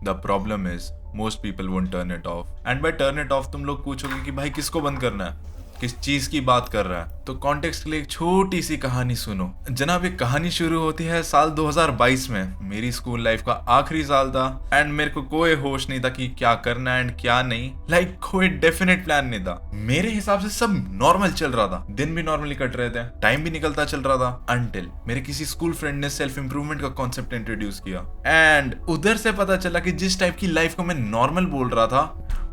The problem is most people won't turn it of. And by turn it of तुम लोग पूछोगे कि भाई किसको बंद करना है, किस चीज की बात कर रहा है। तो कॉन्टेक्स्ट के लिए एक छोटी सी कहानी सुनो जनाब। एक कहानी शुरू होती है साल 2022 में। मेरी स्कूल लाइफ का आखिरी साल था एंड मेरे को कोई होश नहीं था कि क्या करना है एंड क्या नहीं। लाइक कोई डेफिनेट प्लान नहीं था। मेरे हिसाब से सब नॉर्मल चल रहा था, दिन भी नॉर्मली कट रहे थे, टाइम भी निकलता चल रहा था, अनटिल मेरे किसी स्कूल फ्रेंड ने सेल्फ इंप्रूवमेंट का कॉन्सेप्ट इंट्रोड्यूस किया। एंड उधर से पता चला कि जिस टाइप की लाइफ को मैं नॉर्मल बोल रहा था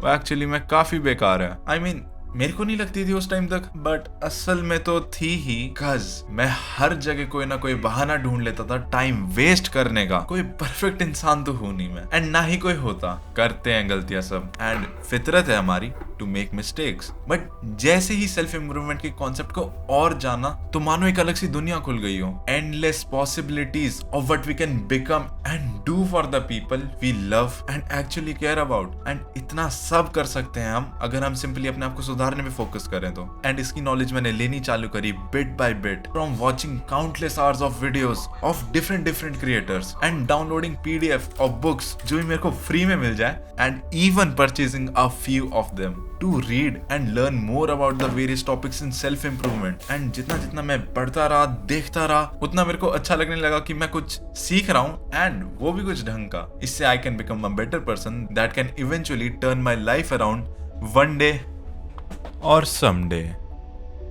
वो एक्चुअली में काफी बेकार है। आई मीन मेरे को नहीं लगती थी उस टाइम तक, बट असल में तो थी ही। कज मैं हर जगह कोई ना कोई बहाना ढूंढ लेता था टाइम वेस्ट करने का। कोई परफेक्ट इंसान तो हूं नहीं मैं, एंड ना ही कोई होता। करते हैं गलतियां सब, एंड फितरत है हमारी टू मेक मिस्टेक्स। बट जैसे ही सेल्फ इंप्रूवमेंट के कॉन्सेप्ट को और जाना तो मानो एक अलग सी दुनिया खुल गई हो। Endless possibilities of what we can become and do for the people we love and actually care about. And इतना सब कर सकते हैं हम अगर हम सिंपली अपने आप को सुधारने में फोकस करें तो। एंड इसकी नॉलेज मैंने लेनी चालू करी bit by bit, from watching countless hours of videos of different creators and downloading PDF of books जो भी मेरे को फ्री में मिल जाए, and even purchasing a few of them to read and learn more about the various topics in self improvement. And जितना मैं पढ़ता रहा, देखता रहा, उतना मेरे को अच्छा लगने लगा कि मैं कुछ सीख रहा हूँ, एंड वो भी कुछ ढंग का। इससे I can become a better person that can eventually turn my life around one day और समडे।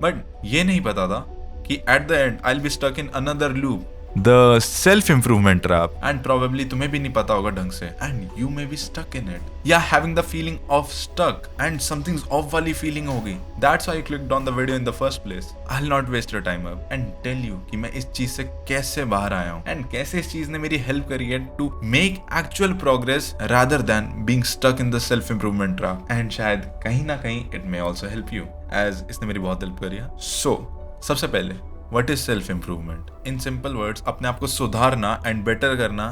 बट ये नहीं पता था कि at the end I will be stuck in another loop, the self improvement trap. And probably तुम्हें भी नहीं पता होगा ढंग से, and you may be stuck in it या having the feeling of stuck, and somethings off वाली feeling होगी। That's why I clicked on the video in the first place. I will not waste your time अब and tell you कि मैं इस चीज से कैसे बाहर आया हूँ, एंड कैसे इस चीज ने मेरी हेल्प करी है to make actual progress rather than being stuck in the self improvement trap. And शायद कहीं ना कहीं it may also help you, as इसने मेरी बहुत हेल्प करी है। सो सबसे पहले what is self improvement? In simple words, अपने आप को सुधारना एंड बेटर करना,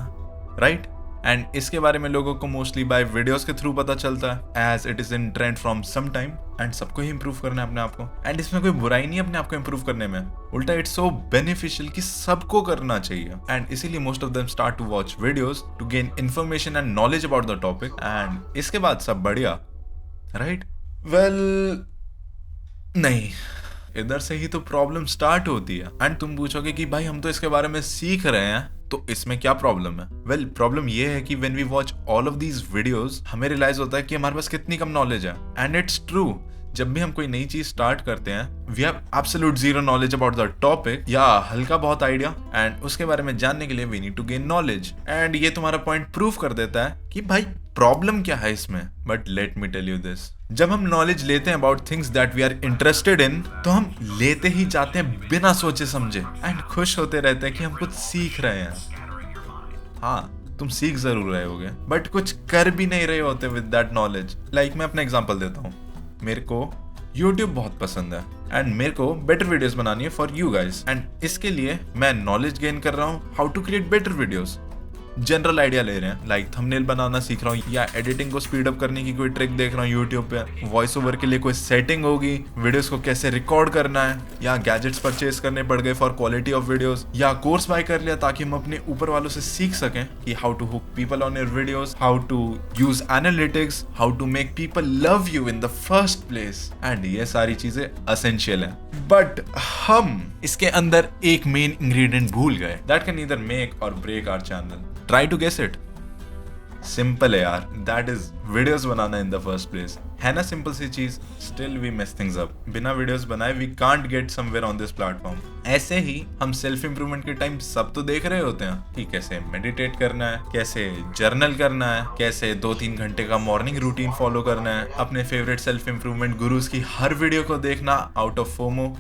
राइट? एंड इसके बारे में लोगों को मोस्टली बाय वीडियोस के थ्रू पता चलता है, as it is in trend from some time. And सबको ही इंप्रूव करना है अपने आप को, एंड इसमें कोई बुराई नहीं है अपने आप को इंप्रूव करने में। उल्टा इट्स सो बेनिफिशियल कि सबको करना चाहिए। एंड इसीलिए most of them start to watch videos to gain information and knowledge about the topic, and इसके बाद सब बढ़िया, राइट? वेल नहीं, इधर से ही तो प्रॉब्लम स्टार्ट होती है। एंड तुम पूछोगे कि भाई हम तो इसके बारे में सीख रहे हैं, तो इसमें क्या प्रॉब्लम है? वेल प्रॉब्लम ये है कि when we watch all of these videos हमें रियलाइज होता है कि हमारे पास कितनी कम नॉलेज है। एंड इट्स ट्रू, जब भी हम कोई नई चीज स्टार्ट करते हैं we have absolute zero knowledge about the topic या हल्का बहुत आइडिया, एंड उसके बारे में जानने के लिए we need to gain knowledge. And ये तुम्हारा पॉइंट प्रूव कर देता है कि भाई प्रॉब्लम क्या है इसमें। But let me tell you this, जब हम नॉलेज लेते हैं about things that we are interested in, तो हम लेते ही जाते हैं बिना सोचे समझे, एंड खुश होते रहते हैं कि हम कुछ सीख रहे हैं। हाँ, तुम सीख जरूर रहे होगे बट कुछ कर भी नहीं रहे होते विद दैट नॉलेज। लाइक मैं अपना एग्जांपल देता हूँ। मेरे को YouTube बहुत पसंद है एंड मेरे को बेटर वीडियोस बनानी है फॉर यू गाइस, एंड इसके लिए मैं नॉलेज गेन कर रहा हूँ how to create better videos. General idea ले रहे हैं, लाइक थंबनेल बनाना सीख रहा हूँ या एडिटिंग को स्पीड अप करने की कोई ट्रिक देख रहा हूँ यूट्यूब पे। वॉइस ओवर के लिए कोई सेटिंग होगी, वीडियोस को कैसे रिकॉर्ड करना है, या गैजेट्स परचेज करने पड़ गए फॉर क्वालिटी ऑफ वीडियोस, या कोर्स बाय कर लिया ताकि हम अपने ऊपर वालों से सीख सकें कि how to hook people on your videos, how to use analytics, how to make people love you in the first place. And ये सारी चीजें असेंशियल है, बट हम इसके अंदर एक मेन इंग्रेडिएंट भूल गए that can either make or break our channel. Try to guess it. Simple है यार, दैट इज वीडियोस बनाना इन द फर्स्ट प्लेस। है ना सिंपल सी चीज, still we mess things up. बिना वीडियोस बनाए we can't get somewhere on this platform. ऐसे ही हम सेल्फ इंप्रूवमेंट के टाइम सब तो देख रहे होते हैं कि कैसे मेडिटेट करना है, कैसे जर्नल करना है, कैसे 2-3 घंटे का मॉर्निंग रूटीन फॉलो करना है, अपने फेवरेट सेल्फ इंप्रूवमेंट गुरुज की हर वीडियो को देखना out of FOMO,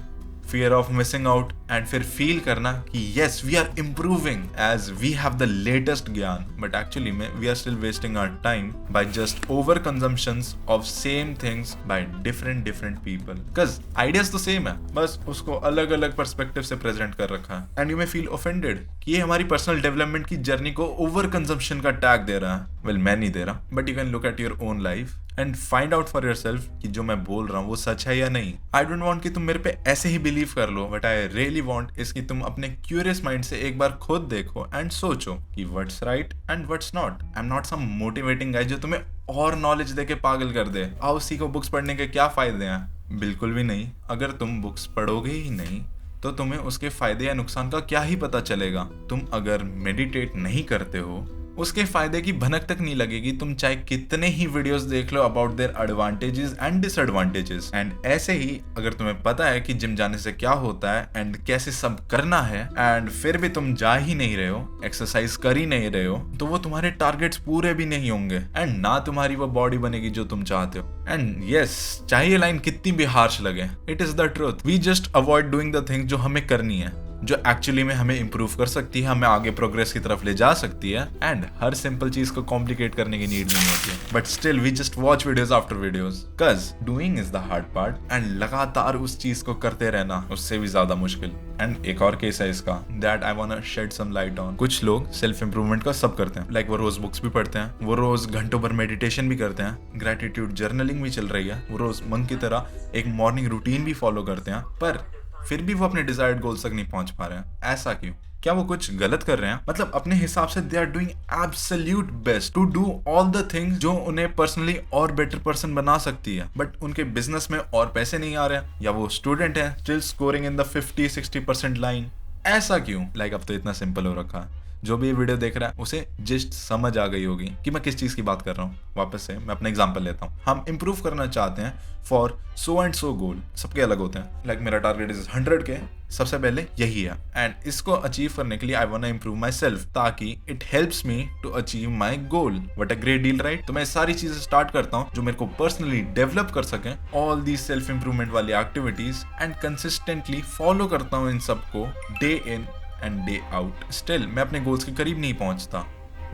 fear of missing out, and फिर feel करना कि yes we are improving as we have the latest ज्ञान, but actually में we are still wasting our time by just over consumptions of same things by different people, cause ideas तो same है, बस उसको अलग अलग perspective से present कर रखा है। And you may feel offended कि ये हमारी personal development की जर्नी को over consumption का टैग दे रहा है। Well मैं नहीं दे रहा, but you can look at your own life and find out for yourself कि जो मैं बोल रहा हूँ वो सच है या नहीं। आई डोंट वांट कि तुम मेरे पे ऐसे ही बिलीव कर लो, but I really want is कि तुम अपने क्यूरियस माइंड से एक बार खुद देखो एंड सोचो कि what's right and what's not. I am not some motivating guide जो तुम्हें और नॉलेज देके पागल कर दे। आओ सीखो, बुक्स पढ़ने के क्या फायदे हैं? बिल्कुल भी नहीं। अगर तुम बुक्स पढ़ोगे ही नहीं तो तुम्हें उसके फायदे या नुकसान का क्या ही पता चलेगा। तुम अगर मेडिटेट नहीं करते हो उसके फायदे की भनक तक नहीं लगेगी, तुम चाहे कितने ही वीडियोस देख लो about their advantages and disadvantages. And ऐसे ही अगर तुम्हें पता है कि जिम जाने से क्या होता है एंड कैसे सब करना है एंड फिर भी तुम जा ही नहीं रहे हो, एक्सरसाइज कर ही नहीं रहे हो, तो वो तुम्हारे टारगेट्स पूरे भी नहीं होंगे एंड ना तुम्हारी वो बॉडी बनेगी जो तुम चाहते हो। एंड यस, चाहे ये लाइन कितनी भी हार्श लगे, it is the truth. We just avoid doing the things जो हमें करनी है, जो एक्चुअली में हमें इंप्रूव कर सकती है, हमें आगे प्रोग्रेस की तरफ ले जा सकती है। एंड हर सिंपल चीज को कॉम्प्लिकेट करने की नीड नहीं होती है, but still we just watch videos after videos, cause doing is the hard part and लगातार उस चीज को करते रहना उससे भी ज्यादा मुश्किल। एंड एक और केस है इसका that I want to shed some light on. कुछ लोग सेल्फ इंप्रूवमेंट का सब करते हैं, लाइक वो रोज बुक्स भी पढ़ते हैं, वो रोज घंटों भर मेडिटेशन भी करते हैं, ग्रेटिट्यूड जर्नलिंग भी चल रही है, वो रोज मंक की तरह एक मॉर्निंग रूटीन भी फॉलो करते हैं, पर फिर भी वो अपने डिजायर्ड गोल्स तक नहीं पहुंच पा रहे हैं। ऐसा क्यों? क्या वो कुछ गलत कर रहे हैं? मतलब अपने हिसाब से they are doing absolute best to do all the things जो उन्हें पर्सनली और बेटर पर्सन बना सकती है, बट उनके बिजनेस में और पैसे नहीं आ रहे हैं, या वो स्टूडेंट है still scoring in the 50-60% line. ऐसा क्यों? लाइक अब तो इतना सिंपल हो रखा है, जो भी ये वीडियो देख रहा है उसे जस्ट समझ आ गई होगी कि मैं किस चीज की बात कर रहा हूँ। वापस से मैं अपना एग्जांपल लेता हूँ। हम इंप्रूव करना चाहते हैं फॉर सो एंड सो गोल, सबके अलग होते हैं। लाइक मेरा टारगेट इज 100 के, सबसे पहले यही है, एंड इसको अचीव करने के लिए I want to improve my self ताकि it helps me to achieve my goal. What a great deal, right? तो मैं सारी चीजें स्टार्ट करता हूँ जो मेरे को पर्सनली डेवलप कर सकें, ऑल दी सेल्फ इंप्रूवमेंट वाली एक्टिविटीज, एंड कंसिस्टेंटली फॉलो करता हूँ इन सबको day in and day out. Still मैं अपने गोल्स के करीब नहीं पहुंचता।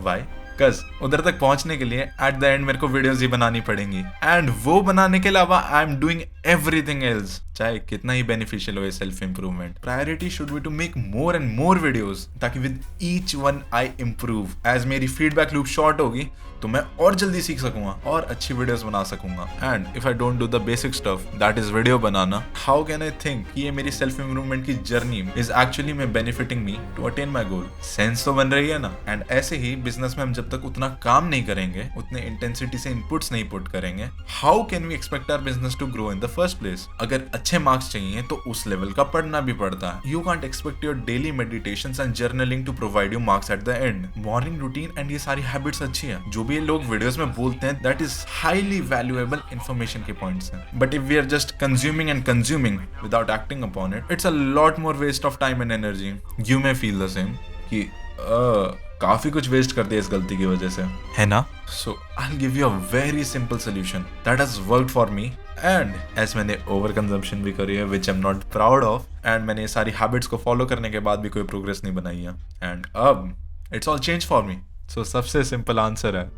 वाई? कज उधर तक पहुंचने के लिए एट द एंड मेरे को वीडियोस ही बनानी पड़ेंगी, एंड वो बनाने के अलावा I am doing everything else, चाहे कितना ही बेनिफिशियल हो self improvement. Priority should be to make more and more videos ताकि with each one I improve. As मेरी फीडबैक लूप शॉर्ट होगी तो मैं और जल्दी सीख सकूंगा और अच्छी वीडियोस बना सकूंगा। And if I don't do the basic stuff that is video बनाना, हाउ कैन आई थिंक कि ये मेरी सेल्फ इंप्रूवमेंट की जर्नी इज एक्चुअली में benefiting me to attain my goal? Sense तो बन रही है ना? एंड ऐसे ही बिजनेस में हम जब तक उतना काम नहीं करेंगे, उतने इंटेंसिटी से इनपुट्स नहीं पुट करेंगे, how can we expect our business to grow in the first place? अगर अच्छे मार्क्स चाहिए तो उस लेवल का पढ़ना भी पड़ता है। You can't expect your daily meditations and journaling to provide you marks at the end. Morning routine and ये सारी हैबिट्स अच्छी है, जो भी लोग वीडियोस में बोलते हैं that is highly valuable information के पॉइंट्स हैं, but if we are just consuming and consuming without acting upon it, it's a lot more waste of time and energy. You may feel the same कि काफी कुछ waste कर दिया इस गलती की वजह से, है ना? So I will give you a very simple solution that has worked for me, and as मैंने ओवर कंजम्पशन भी करी है which I am not proud of, and मैंने ये सारी हैबिट्स को फॉलो करने के बाद भी कोई प्रोग्रेस नहीं बनाई है, एंड अब it's all change for me. So सबसे सिंपल आंसर है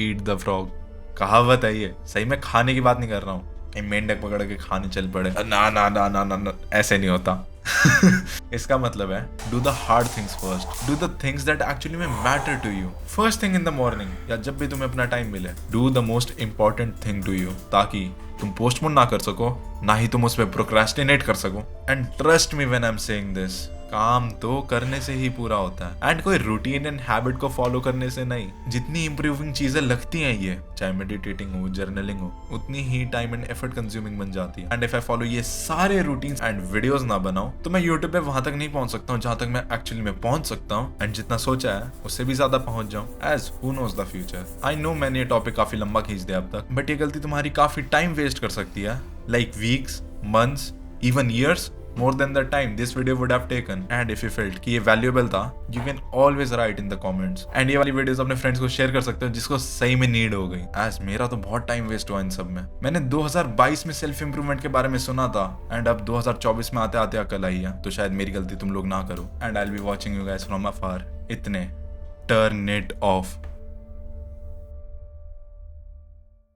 ईट द फ्रॉग। कहावत है ये, सही में खाने की बात नहीं कर रहा हूँ मेंढक पकड़ के खाने चल पड़े, ना ना ना ना ना, ना ऐसे नहीं होता। इसका मतलब है do the hard things first, do the things that actually में matter to you first thing in the morning, या जब भी तुम्हें अपना टाइम मिले, do the most important thing to you, ताकि तुम पोस्टपोन ना कर सको, ना ही तुम उस पर प्रोक्रेस्टिनेट कर सको। And trust me when I am saying this, काम तो करने से ही पूरा होता है, एंड कोई रूटीन एंड हैबिट को फॉलो करने से नहीं। जितनी इंप्रूविंग चीजें लगती हैं ये, चाहे मेडिटेटिंग हो, जर्नलिंग हो, उतनी ही टाइम एंड एफर्ट कंज्यूमिंग बन जाती है। एंड इफ आई फॉलो ये सारे रूटीन्स एंड वीडियोस ना बनाऊं तो मैं यूट्यूब पे वहां तक नहीं पहुंच सकता हूं जहां तक मैं एक्चुअली में पहुंच सकता हूं, एंड जितना सोचा है उससे भी ज्यादा पहुंच जाऊं, as who knows the future. I know मैंने ये टॉपिक काफी लंबा खींच दिया अब तक, बट ये गलती तुम्हारी काफी टाइम वेस्ट कर सकती है, like weeks, months, even years, more than the time this video would have taken. And if you felt कि ये valuable था, you can always write in the comments. And ये वाली videos अपने friends को share कर सकते हो जिसको सही में need हो गई। As मेरा तो बहुत time waste हुआ इन सब में। मैंने 2022 में self improvement के बारे में सुना था, and अब 2024 में आते आते अकल आई है, तो शायद मेरी गलती तुम लोग ना करो। And I'll be watching you guys from afar। इतने turn it off।